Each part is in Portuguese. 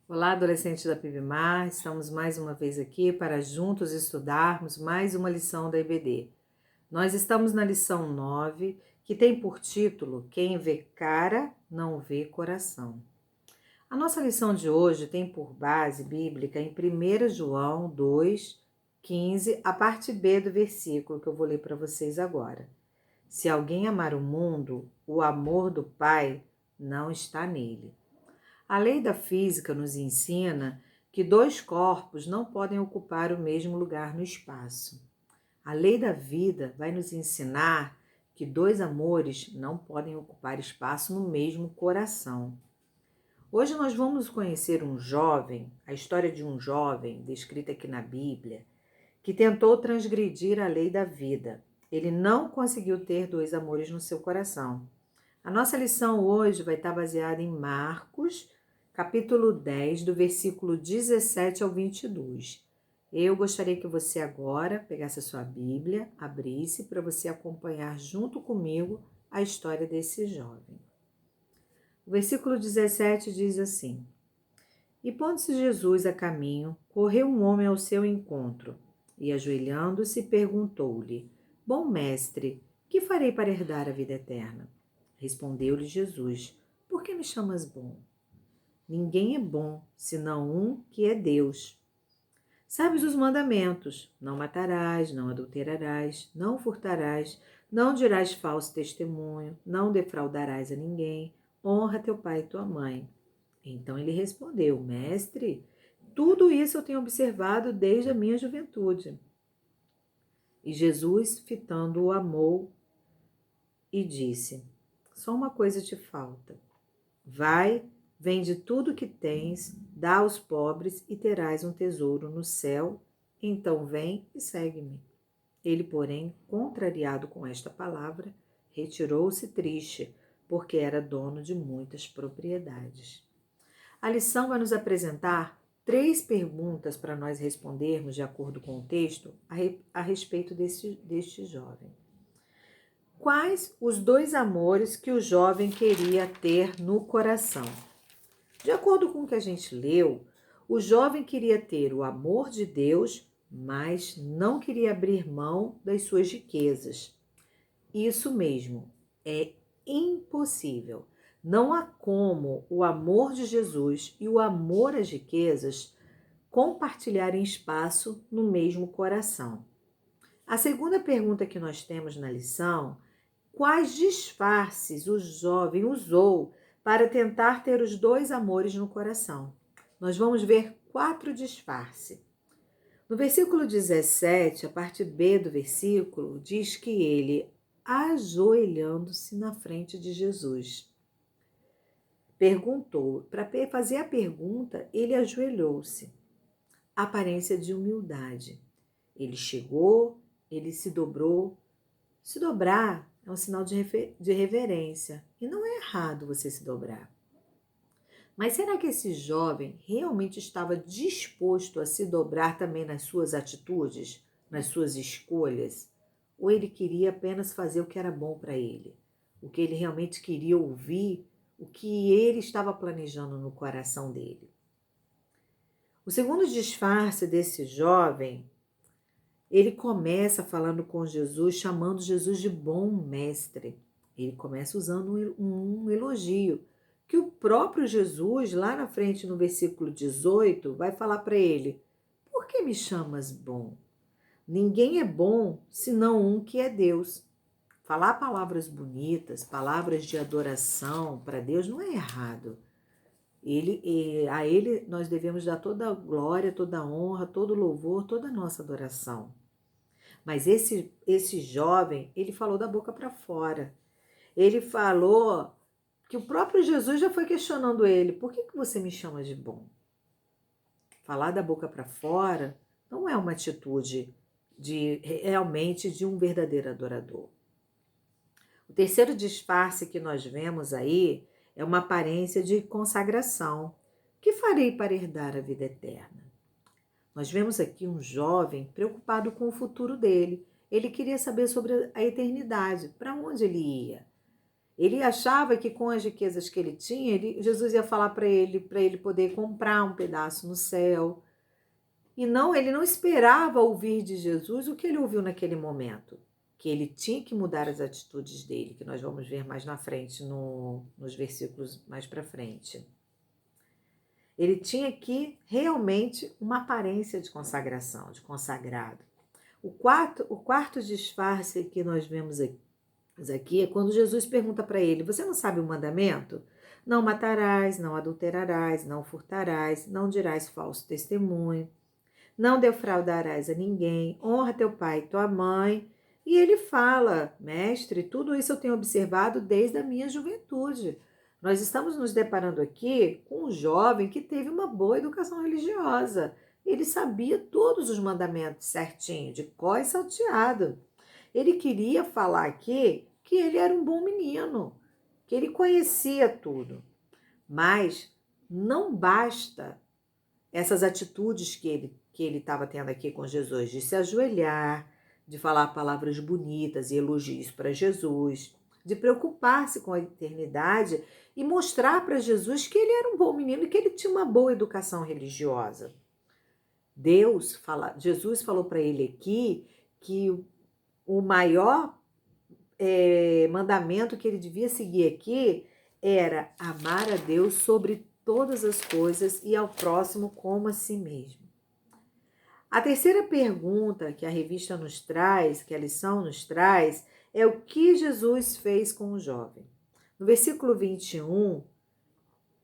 Olá, adolescentes da PIBMAR, estamos mais uma vez aqui para juntos estudarmos mais uma lição da EBD. Nós estamos na lição 9, que tem por título Quem vê cara, não vê coração. A nossa lição de hoje tem por base bíblica em 1 João 2, 15, a parte B do versículo que eu vou ler para vocês agora. Se alguém amar o mundo, o amor do Pai não está nele. A lei da física nos ensina que dois corpos não podem ocupar o mesmo lugar no espaço. A lei da vida vai nos ensinar que dois amores não podem ocupar espaço no mesmo coração. Hoje nós vamos conhecer um jovem, a história de um jovem descrita aqui na Bíblia, que tentou transgredir a lei da vida. Ele não conseguiu ter dois amores no seu coração. A nossa lição hoje vai estar baseada em Marcos, capítulo 10, do versículo 17 ao 22. Eu gostaria que você agora pegasse a sua Bíblia, abrisse para você acompanhar junto comigo a história desse jovem. O versículo 17 diz assim: E pondo-se Jesus a caminho, correu um homem ao seu encontro, e ajoelhando-se, perguntou-lhe: Bom mestre, que farei para herdar a vida eterna? Respondeu-lhe Jesus: Por que me chamas bom? Ninguém é bom, senão um que é Deus. Sabes os mandamentos: não matarás, não adulterarás, não furtarás, não dirás falso testemunho, não defraudarás a ninguém, honra teu pai e tua mãe. Então ele respondeu: Mestre, tudo isso eu tenho observado desde a minha juventude. E Jesus, fitando-o, amou e disse: Só uma coisa te falta. Vai, vende tudo o que tens, dá aos pobres e terás um tesouro no céu. Então vem e segue-me. Ele, porém, contrariado com esta palavra, retirou-se triste, porque era dono de muitas propriedades. A lição vai nos apresentar 3 perguntas para nós respondermos, de acordo com o texto, a respeito deste jovem. Quais os 2 amores que o jovem queria ter no coração? De acordo com o que a gente leu, o jovem queria ter o amor de Deus, mas não queria abrir mão das suas riquezas. Isso mesmo, é impossível. Não há como o amor de Jesus e o amor às riquezas compartilharem espaço no mesmo coração. A segunda pergunta que nós temos na lição: quais disfarces o jovem usou para tentar ter os 2 amores no coração? Nós vamos ver 4 disfarces. No versículo 17, a parte B do versículo, diz que ele, ajoelhando-se na frente de Jesus, perguntou. Para fazer a pergunta, ele ajoelhou-se. Aparência de humildade. Ele chegou, ele se dobrou. Se dobrar é um sinal de reverência. E não é errado você se dobrar. Mas será que esse jovem realmente estava disposto a se dobrar também nas suas atitudes, nas suas escolhas? Ou ele queria apenas fazer o que era bom para ele? O que ele realmente queria ouvir, o que ele estava planejando no coração dele? O segundo disfarce desse jovem, ele começa falando com Jesus, chamando Jesus de bom mestre. Ele começa usando um elogio, que o próprio Jesus, lá na frente no versículo 18, vai falar para ele: por que me chamas bom? Ninguém é bom senão um que é Deus. Falar palavras bonitas, palavras de adoração para Deus não é errado. A ele nós devemos dar toda a glória, toda a honra, todo o louvor, toda a nossa adoração. Mas esse jovem, ele falou da boca para fora. Ele falou que o próprio Jesus já foi questionando ele: por que você me chama de bom? Falar da boca para fora não é uma atitude realmente de um verdadeiro adorador. O terceiro disfarce que nós vemos aí é uma aparência de consagração. O que farei para herdar a vida eterna? Nós vemos aqui um jovem preocupado com o futuro dele. Ele queria saber sobre a eternidade, para onde ele ia. Ele achava que com as riquezas que ele tinha, Jesus ia falar para ele poder comprar um pedaço no céu. E não, ele não esperava ouvir de Jesus o que ele ouviu naquele momento, que ele tinha que mudar as atitudes dele, que nós vamos ver mais na frente, nos versículos mais para frente. Ele tinha que realmente uma aparência de consagração, de consagrado. O quarto disfarce que nós vemos aqui é quando Jesus pergunta para ele: você não sabe o mandamento? Não matarás, não adulterarás, não furtarás, não dirás falso testemunho, não defraudarás a ninguém, honra teu pai e tua mãe. E ele fala: mestre, tudo isso eu tenho observado desde a minha juventude. Nós estamos nos deparando aqui com um jovem que teve uma boa educação religiosa. Ele sabia todos os mandamentos certinho, de cor e salteado. Ele queria falar aqui que ele era um bom menino, que ele conhecia tudo. Mas não basta essas atitudes que ele estava tendo aqui com Jesus, de se ajoelhar, de falar palavras bonitas e elogios para Jesus, de preocupar-se com a eternidade e mostrar para Jesus que ele era um bom menino e que ele tinha uma boa educação religiosa. Jesus falou para ele aqui que o maior mandamento que ele devia seguir aqui era amar a Deus sobre todas as coisas e ao próximo como a si mesmo. A terceira pergunta que a revista nos traz, que a lição nos traz, é o que Jesus fez com o jovem. No versículo 21,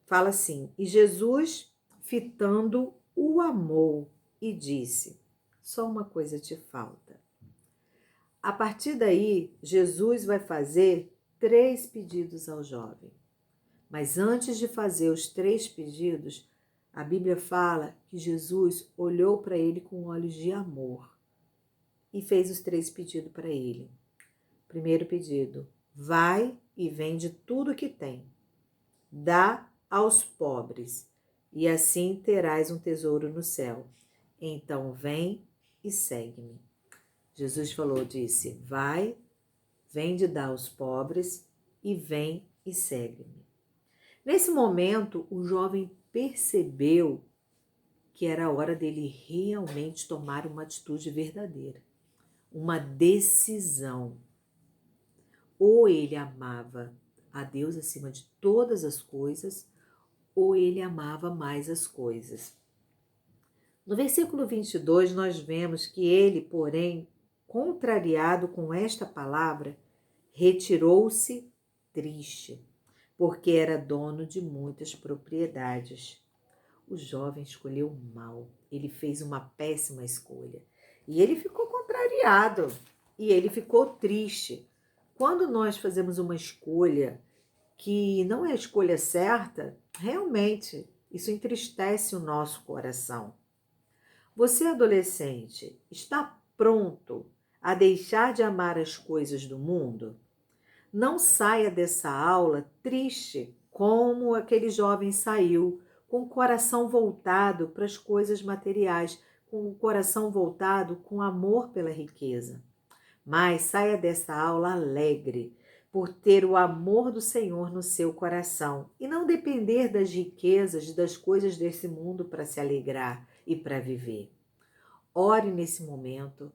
fala assim: e Jesus, fitando, o amou e disse: só uma coisa te falta. A partir daí, Jesus vai fazer 3 pedidos ao jovem. Mas antes de fazer os 3 pedidos, a Bíblia fala que Jesus olhou para ele com olhos de amor e fez os 3 pedidos para ele. Primeiro pedido: vai e vende tudo que tem, dá aos pobres, e assim terás um tesouro no céu. Então vem e segue-me. Jesus disse: vai, vende, dá aos pobres e vem e segue-me. Nesse momento, o jovem percebeu que era a hora dele realmente tomar uma atitude verdadeira, uma decisão. Ou ele amava a Deus acima de todas as coisas, ou ele amava mais as coisas. No versículo 22, nós vemos que ele, porém, contrariado com esta palavra, retirou-se triste, porque era dono de muitas propriedades. O jovem escolheu mal, ele fez uma péssima escolha. E ele ficou contrariado, e ele ficou triste. Quando nós fazemos uma escolha que não é a escolha certa, realmente isso entristece o nosso coração. Você, adolescente, está pronto a deixar de amar as coisas do mundo? Não saia dessa aula triste como aquele jovem saiu, com o coração voltado para as coisas materiais, com o coração voltado com amor pela riqueza. Mas saia dessa aula alegre, por ter o amor do Senhor no seu coração e não depender das riquezas, das coisas desse mundo para se alegrar e para viver. Ore nesse momento,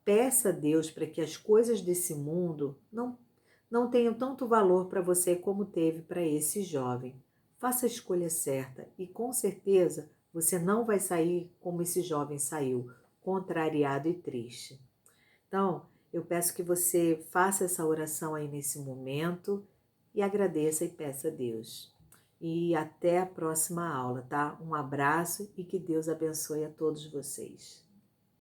peça a Deus para que as coisas desse mundo não tenham tanto valor para você como teve para esse jovem. Faça a escolha certa e com certeza você não vai sair como esse jovem saiu, contrariado e triste. Então, eu peço que você faça essa oração aí nesse momento e agradeça e peça a Deus. E até a próxima aula, tá? Um abraço e que Deus abençoe a todos vocês.